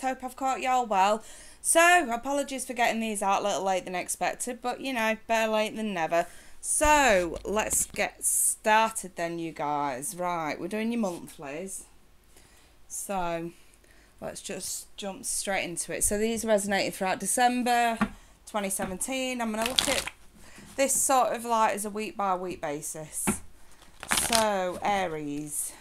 Hope I've caught y'all well. So, apologies for getting these out a little late than expected, but you know, better late than never. So, let's get started then, you guys. Right, we're doing your monthlies. So, let's just jump straight into it. So, these resonated throughout December 2017. I'm going to look at this sort of like as a week by week basis. So, Aries.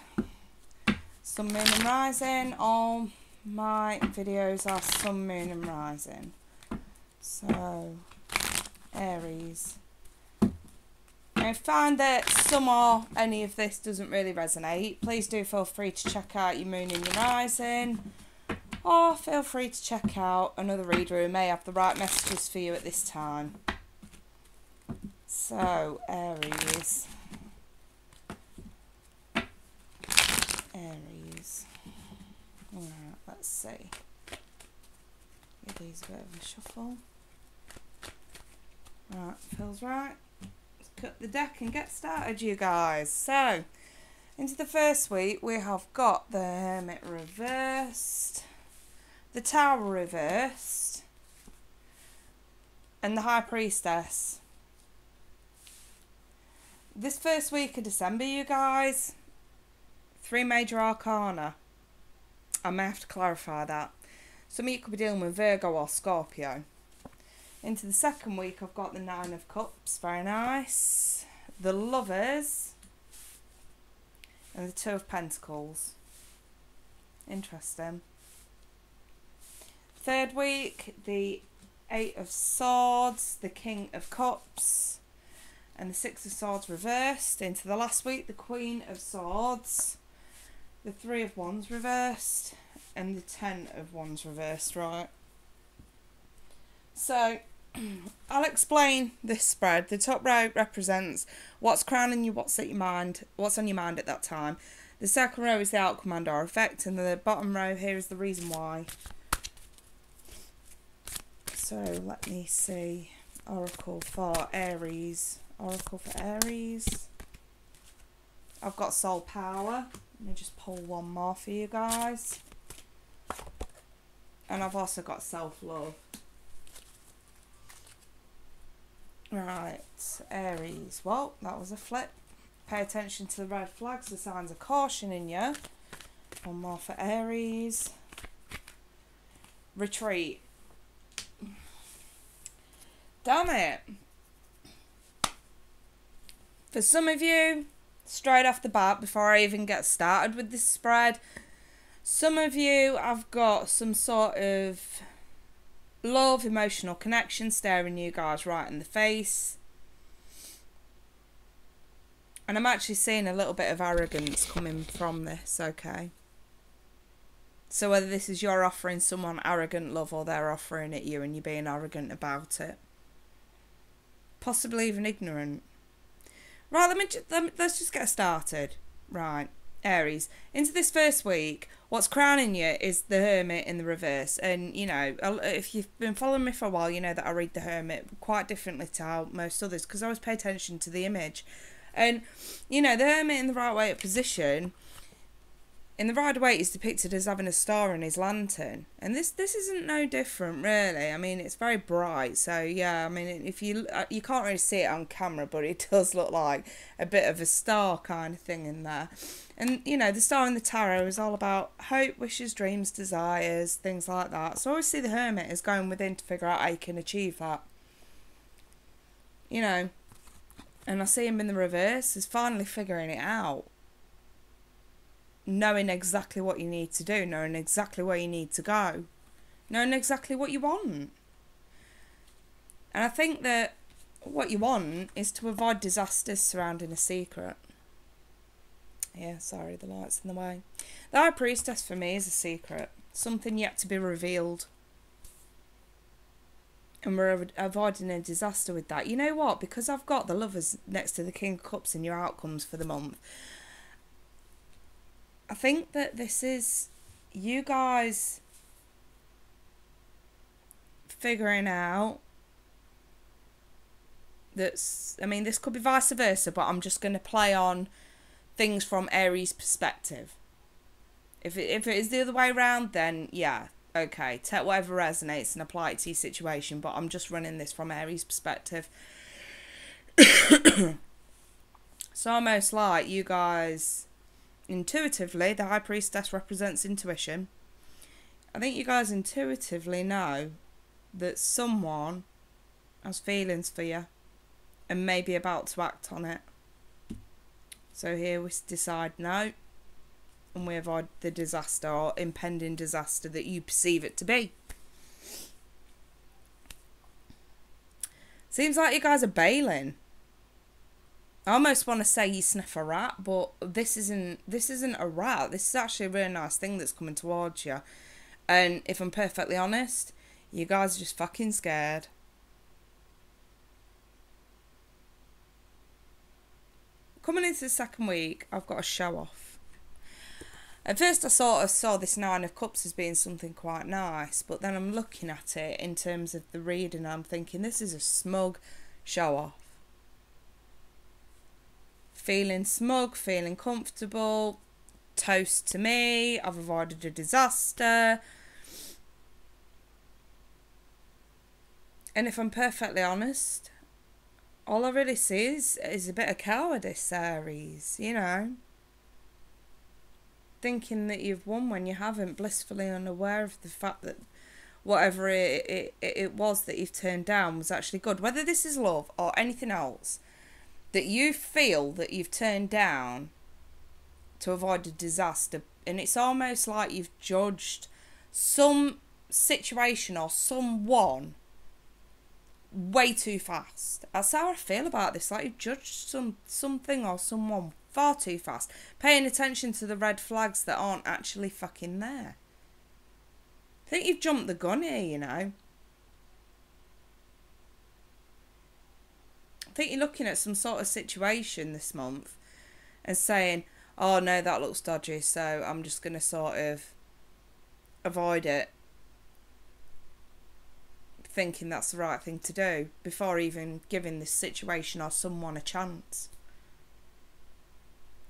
Sun, Moon and Rising. All my videos are Sun, Moon and Rising. So, Aries. I find that some or any of this doesn't really resonate. Please do feel free to check out your Moon and your Rising. Or feel free to check out another reader who may have the right messages for you at this time. So, Aries. Aries. Alright, let's see. Give these a bit of a shuffle. Right, feels right. Let's cut the deck and get started, you guys. So, into the first week, we have got the Hermit reversed, the Tower reversed, and the High Priestess. This first week of December, you guys, 3 major arcana. I may have to clarify that. Some of you could be dealing with Virgo or Scorpio. Into the second week, I've got the 9 of Cups. Very nice. The Lovers. And the 2 of Pentacles. Interesting. Third week, the 8 of Swords. The King of Cups. And the 6 of Swords reversed. Into the last week, the Queen of Swords. The 3 of Wands reversed and the 10 of Wands reversed, right? So, I'll explain this spread. The top row represents what's crowning you, what's on your mind at that time. The second row is the outcome and or effect, and the bottom row here is the reason why. So, let me see. Oracle for Aries. Oracle for Aries. I've got Soul Power. Let me just pull one more for you guys. And I've also got Self-Love. Right, Aries. Well, that was a flip. Pay attention to the red flags, the signs of caution in you. One more for Aries. Retreat. Damn it. For some of you, straight off the bat, before I even get started with this spread, some of you have got some sort of love, emotional connection staring you guys right in the face. And I'm actually seeing a little bit of arrogance coming from this, okay? So whether this is you're offering someone arrogant love or they're offering it you and you're being arrogant about it. Possibly even ignorant. Right, let's just get started. Right, Aries. Into this first week, what's crowning you is the Hermit in the reverse. And, you know, if you've been following me for a while, you know that I read the Hermit quite differently to how most others, because I always pay attention to the image. And, you know, the Hermit in the right way of position, in the right way, is depicted as having a star in his lantern. And this isn't no different, really. I mean, it's very bright. So, yeah, I mean, if you can't really see it on camera, but it does look like a bit of a star kind of thing in there. And, you know, the star in the tarot is all about hope, wishes, dreams, desires, things like that. So I always see the Hermit as going within to figure out how you can achieve that. You know, and I see him in the reverse as finally figuring it out. Knowing exactly what you need to do, knowing exactly where you need to go, knowing exactly what you want. And I think that what you want is to avoid disasters surrounding a secret. Yeah, sorry, the light's in the way. The High Priestess for me is a secret, something yet to be revealed. And we're avoiding a disaster with that. You know what? Because I've got the Lovers next to the King of Cups in your outcomes for the month, I think that this is you guys figuring out that's, I mean, this could be vice versa, but I'm just going to play on things from Aries' perspective. If it is the other way around, then yeah, Okay, take whatever resonates and apply it to your situation, but I'm just running this from Aries' perspective. It's almost like you guys, intuitively, the High Priestess represents intuition. I think you guys intuitively know that someone has feelings for you and may be about to act on it. So here we decide no, and we avoid the disaster or impending disaster that you perceive it to be. Seems like you guys are bailing. I almost want to say you sniff a rat, but this isn't a rat. This is actually a really nice thing that's coming towards you. And if I'm perfectly honest, you guys are just fucking scared. Coming into the second week, I've got a show off. At first I sort of saw this Nine of Cups as being something quite nice, but then I'm looking at it in terms of the reading and I'm thinking this is a smug show off. Feeling smug, feeling comfortable, toast to me, I've avoided a disaster. And if I'm perfectly honest, all I really see is a bit of cowardice, Aries, you know. Thinking that you've won when you haven't, blissfully unaware of the fact that whatever it was that you've turned down was actually good. Whether this is love or anything else, that you feel that you've turned down to avoid a disaster, and it's almost like you've judged some situation or someone way too fast. That's how I feel about this. Like you've judged something or someone far too fast, paying attention to the red flags that aren't actually fucking there. I think you've jumped the gun here, you know. I think you're looking at some sort of situation this month and saying, oh no, that looks dodgy, so I'm just going to sort of avoid it. Thinking that's the right thing to do before even giving this situation or someone a chance.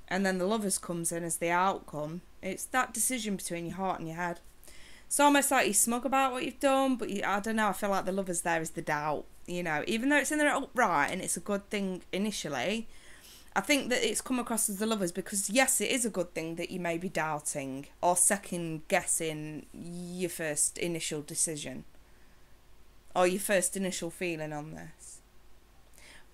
And then the Lovers comes in as the outcome. It's that decision between your heart and your head. It's almost like you're smug about what you've done, but I don't know, I feel like the Lovers there is the doubt. You know, even though it's in there upright and it's a good thing initially, I think that it's come across as the Lovers because, yes, it is a good thing that you may be doubting or second guessing your first initial decision or your first initial feeling on this.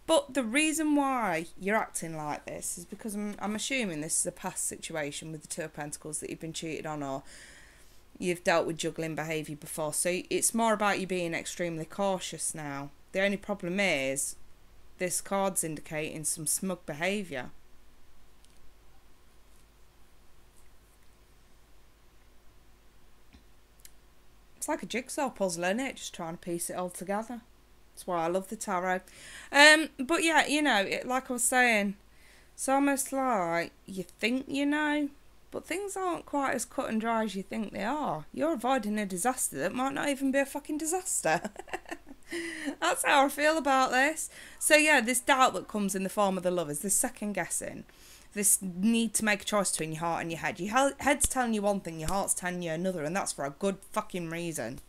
But the reason why you're acting like this is because I'm assuming this is a past situation with the Two of Pentacles that you've been cheated on or you've dealt with juggling behaviour before. So it's more about you being extremely cautious now. The only problem is this card's indicating some smug behaviour. It's like a jigsaw puzzle, isn't it? Just trying to piece it all together. That's why I love the tarot. But yeah, you know, like I was saying, it's almost like you think you know, but things aren't quite as cut and dry as you think they are. You're avoiding a disaster that might not even be a fucking disaster. That's how I feel about this. So yeah, this doubt that comes in the form of the Lovers, this second guessing, this need to make a choice between your heart and your head. Your head's telling you one thing, your heart's telling you another, and that's for a good fucking reason.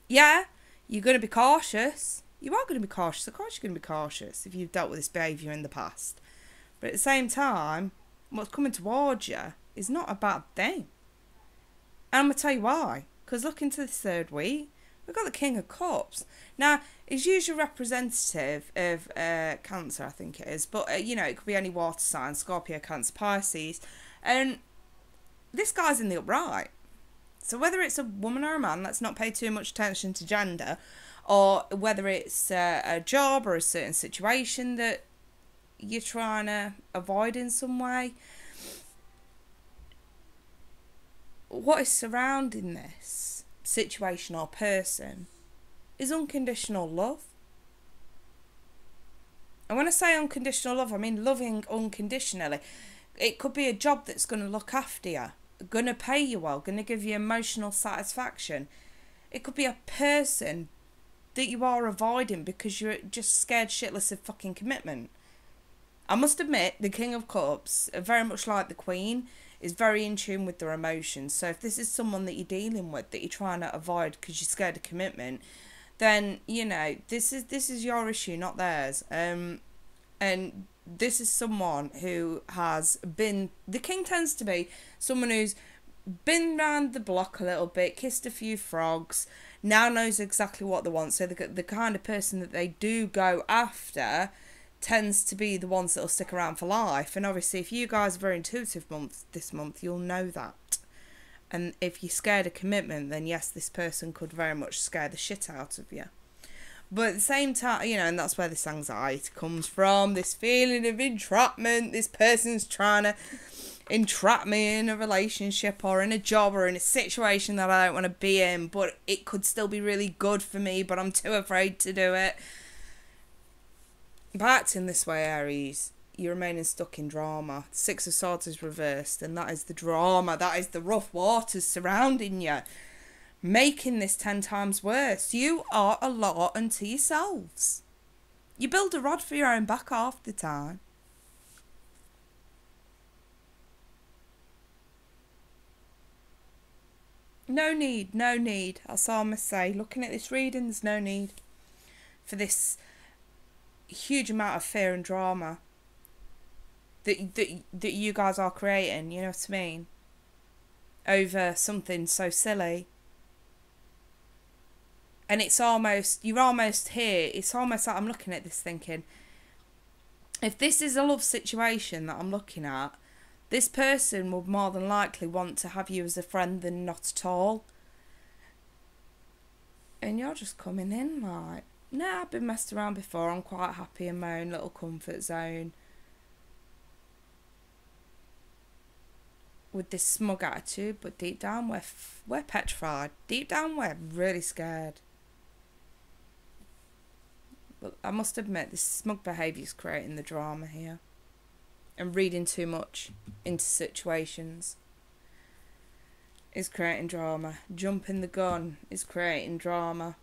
Yeah, you're going to be cautious. You are going to be cautious. Of course you're going to be cautious if you've dealt with this behaviour in the past. But at the same time, what's coming towards you is not a bad thing. And I'm going to tell you why. Because look into the third week, we've got the King of Cups. Now, it's usually representative of Cancer, I think it is. But, you know, it could be any water sign, Scorpio, Cancer, Pisces. And this guy's in the upright. So whether it's a woman or a man, let's not pay too much attention to gender. Or whether it's a job or a certain situation that you're trying to avoid in some way. What is surrounding this situation or person is unconditional love. And when I say unconditional love, I mean loving unconditionally. It could be a job that's going to look after you, going to pay you well, going to give you emotional satisfaction. It could be a person that you are avoiding because you're just scared shitless of fucking commitment. I must admit, the King of Cups, very much like the Queen, is very in tune with their emotions. So if this is someone that you're dealing with, that you're trying to avoid because you're scared of commitment, then, you know, this is your issue, not theirs. And this is someone who has been, the king tends to be someone who's been round the block a little bit, kissed a few frogs, now knows exactly what they want. So the kind of person that they do go after tends to be the ones that will stick around for life. And obviously, if you guys are very intuitive this month, you'll know that. And if you're scared of commitment, then yes, this person could very much scare the shit out of you. But at the same time, you know, and that's where this anxiety comes from, this feeling of entrapment. This person's trying to entrap me in a relationship or in a job or in a situation that I don't want to be in, but it could still be really good for me, but I'm too afraid to do it. By acting this way, Aries, you're remaining stuck in drama. Six of Swords is reversed, and that is the drama. That is the rough waters surrounding you, making this 10 times worse. You are a lot unto yourselves. You build a rod for your own back half the time. No need, no need. That's all I must say. Looking at this reading, there's no need for this huge amount of fear and drama that you guys are creating, you know what I mean, over something so silly. And it's almost, you're almost here, it's almost like I'm looking at this thinking, if this is a love situation that I'm looking at, this person would more than likely want to have you as a friend than not at all. And you're just coming in like, nah, I've been messed around before, I'm quite happy in my own little comfort zone. With this smug attitude, but deep down we're petrified. Deep down we're really scared. But I must admit, this smug behaviour is creating the drama here. And reading too much into situations is creating drama. Jumping the gun is creating drama.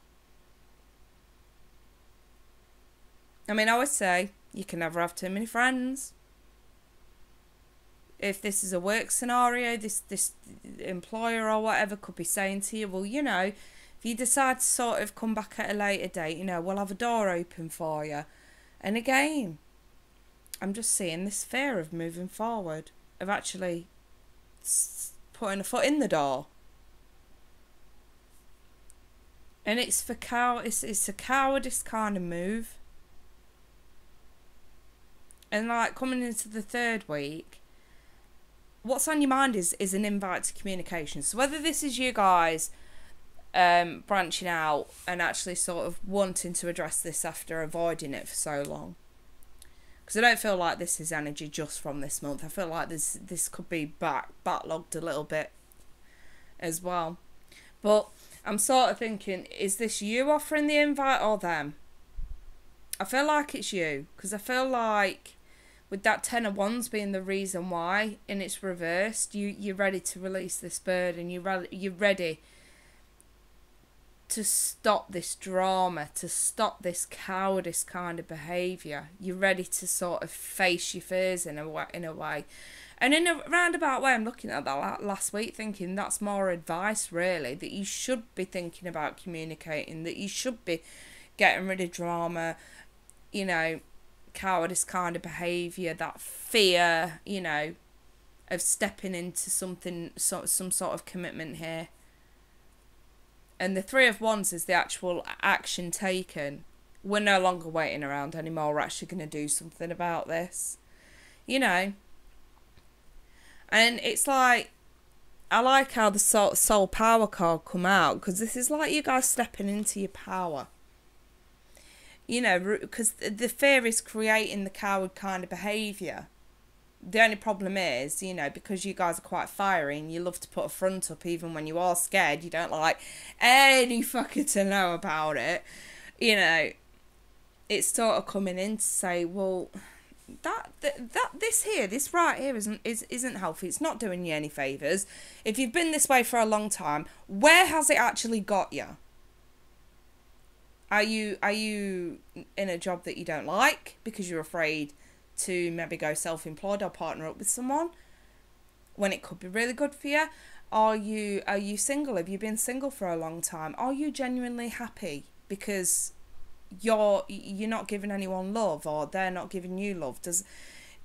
I mean, I always say, you can never have too many friends. If this is a work scenario, this employer or whatever could be saying to you, well, you know, if you decide to sort of come back at a later date, you know, we'll have a door open for you. And again, I'm just seeing this fear of moving forward, of actually putting a foot in the door. And it's for it's a cowardice kind of move. And like coming into the third week, what's on your mind is an invite to communication. So whether this is you guys branching out and actually sort of wanting to address this after avoiding it for so long. Because I don't feel like this is energy just from this month. I feel like this could be backlogged a little bit as well. But I'm sort of thinking, is this you offering the invite or them? I feel like it's you. Because I feel like with that 10 of Wands being the reason why, and it's reversed, you're ready to release this burden. You're ready to stop this drama, to stop this cowardice kind of behaviour. You're ready to sort of face your fears in a way. And in a roundabout way, I'm looking at that last week thinking that's more advice, really, that you should be thinking about communicating, that you should be getting rid of drama, you know, cowardice kind of behaviour, that fear, you know, of stepping into something, some sort of commitment here. And the Three of Wands is the actual action taken. We're no longer waiting around anymore. We're actually going to do something about this. You know. And it's like, I like how the soul power card come out. Because this is like you guys stepping into your power. You know, because the fear is creating the coward kind of behaviour. The only problem is, you know, because you guys are quite fiery and you love to put a front up even when you are scared, you don't like any fucker to know about it. You know, it's sort of coming in to say, well, this right here isn't healthy. It's not doing you any favours. If you've been this way for a long time, where has it actually got you? Are you in a job that you don't like because you're afraid to maybe go self-employed or partner up with someone? when it could be really good for you? Are you single? Have you been single for a long time? Are you genuinely happy because you're not giving anyone love, or they're not giving you love?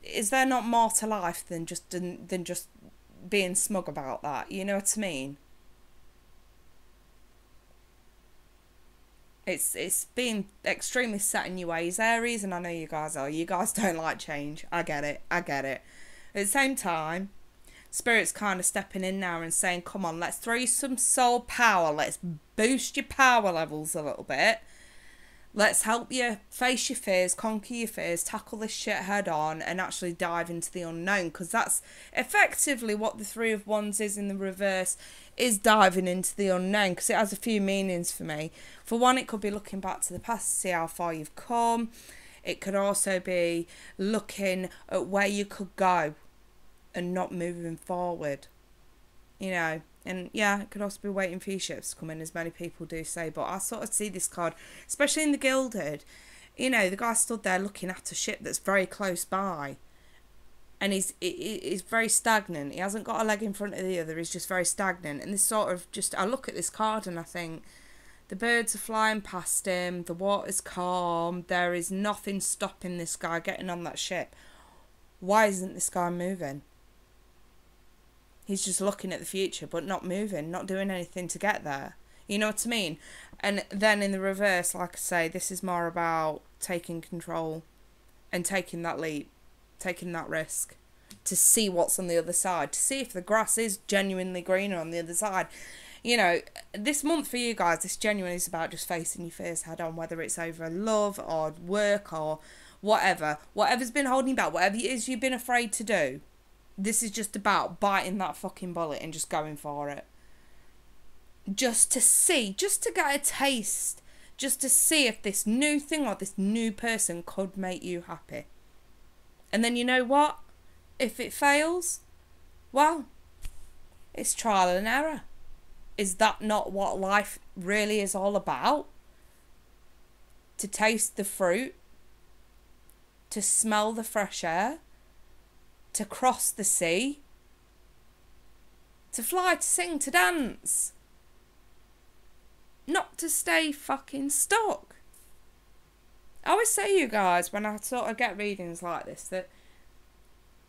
Is there not more to life than just being smug about that? You know what I mean? It's been extremely set in your ways, Aries, and I know you guys are. You guys don't like change. I get it. At the same time, Spirit's kind of stepping in now and saying, come on, let's throw you some soul power. Let's boost your power levels a little bit. Let's help you face your fears, conquer your fears, tackle this shit head on, and actually dive into the unknown. Because that's effectively what the Three of Wands is in the reverse, is diving into the unknown. Because it has a few meanings for me. For one, it could be looking back to the past to see how far you've come. It could also be looking at where you could go and not moving forward. You know. And yeah, it could also be waiting for your ships to come in, as many people do say. But I sort of see this card, especially in the Gilded. You know, the guy stood there looking at a ship that's very close by. And he's very stagnant. He hasn't got a leg in front of the other. He's just very stagnant. And this sort of just, I look at this card and I think, the birds are flying past him. The water's calm. There is nothing stopping this guy getting on that ship. Why isn't this guy moving? He's just looking at the future, but not moving, not doing anything to get there. You know what I mean? And then in the reverse, like I say, this is more about taking control and taking that leap, taking that risk to see what's on the other side, to see if the grass is genuinely greener on the other side. You know, this month for you guys, this genuinely is about just facing your fears head on, whether it's over love or work or whatever. Whatever's been holding you back, whatever it is you've been afraid to do. This is just about biting that fucking bullet and just going for it. Just to see, just to get a taste, just to see if this new thing or this new person could make you happy. And then you know what? If it fails, well, it's trial and error. Is that not what life really is all about? To taste the fruit, to smell the fresh air, to cross the sea, to fly, to sing, to dance. Not to stay fucking stuck. I always say, you guys, when I sort of get readings like this, that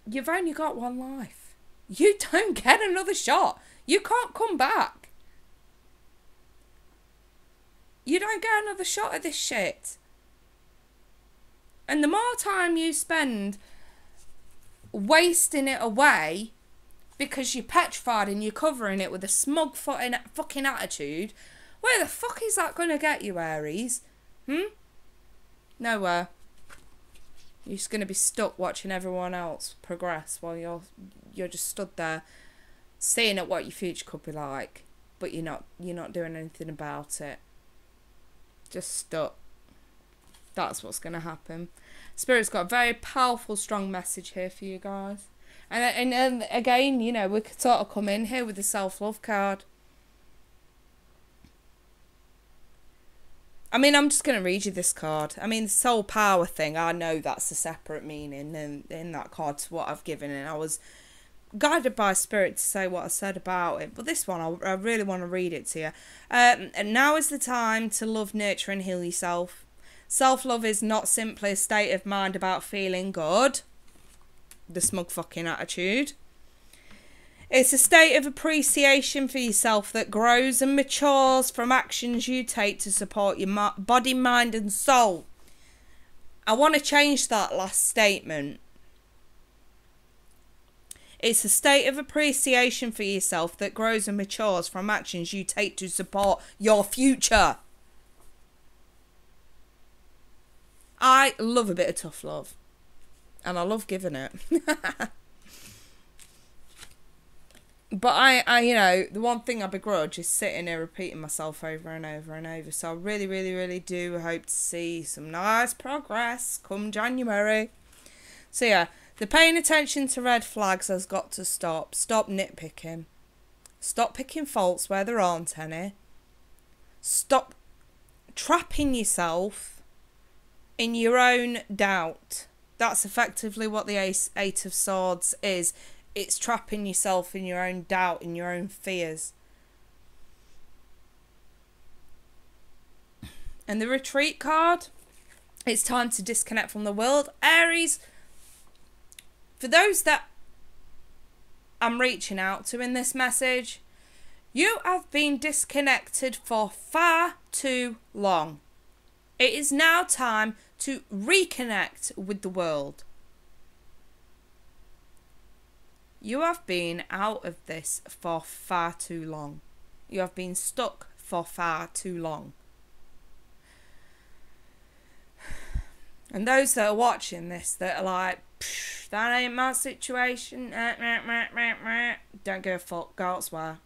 you've only got one life. You don't get another shot. You can't come back. You don't get another shot at this shit. And the more time you spend wasting it away because you're petrified and you're covering it with a smug fucking attitude, where the fuck is that going to get you, Aries? Nowhere. You're just going to be stuck watching everyone else progress while you're just stood there seeing at what your future could be like, but you're not doing anything about it. Just stuck. That's what's going to happen. Spirit's got a very powerful, strong message here for you guys. And again, you know, we could sort of come in here with the self-love card. I mean, I'm just going to read you this card. I mean, the soul power thing, I know that's a separate meaning in that card to what I've given. And I was guided by Spirit to say what I said about it. But this one, I really want to read it to you. And now is the time to love, nurture and heal yourself. Self-love is not simply a state of mind about feeling good. The smug fucking attitude. It's a state of appreciation for yourself that grows and matures from actions you take to support your body, mind and soul. I want to change that last statement. It's a state of appreciation for yourself that grows and matures from actions you take to support your future. I love a bit of tough love. And I love giving it. But I, you know, the one thing I begrudge is sitting here repeating myself over and over and over. So I really, really, really do hope to see some nice progress come January. So yeah, the paying attention to red flags has got to stop. Stop nitpicking. Stop picking faults where there aren't any. Stop trapping yourself in your own doubt. That's effectively what the Eight of Swords is. it's trapping yourself in your own doubt, in your own fears. And the retreat card, it's time to disconnect from the world. Aries, for those that I'm reaching out to in this message, you have been disconnected for far too long. It is now time to reconnect with the world. You have been out of this for far too long. You have been stuck for far too long. And those that are watching this that are like, that ain't my situation, don't give a fuck, go elsewhere.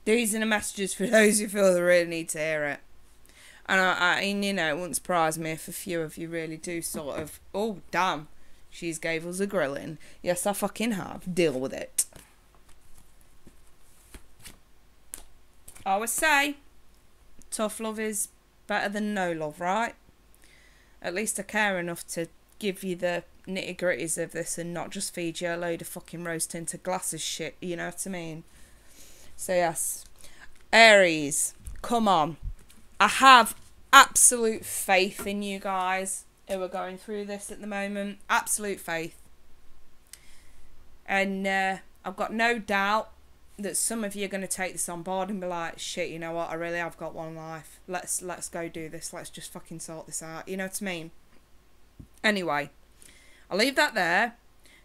These are the messages for those who feel they really need to hear it. And you know, it wouldn't surprise me if a few of you really do sort of, oh damn, she's gave us a grilling. Yes, I fucking have. Deal with it. I always say, tough love is better than no love, right? At least I care enough to give you the nitty gritties of this and not just feed you a load of fucking rose tinted glasses shit, you know what I mean? So yes, Aries, come on. I have absolute faith in you guys who are going through this at the moment. Absolute faith. And I've got no doubt that some of you are going to take this on board and be like, shit, you know what, I really have got one life. Let's go do this. Let's just fucking sort this out. You know what I mean? Anyway, I'll leave that there.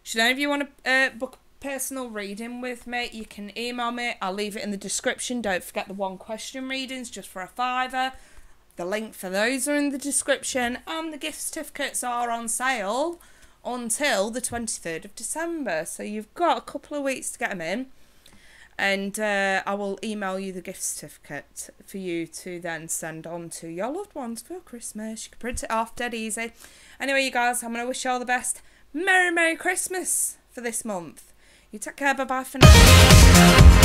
Should any of you want to book a personal reading with me, you can email me. I'll leave it in the description. Don't forget the 1 question readings just for a £5. The link for those are in the description. And the gift certificates are on sale until the 23rd of December. So you've got a couple of weeks to get them in. And I will email you the gift certificate for you to then send on to your loved ones for Christmas. You can print it off, dead easy. Anyway, you guys, I'm going to wish you all the best. Merry, Merry Christmas for this month. You take care. Bye-bye for now.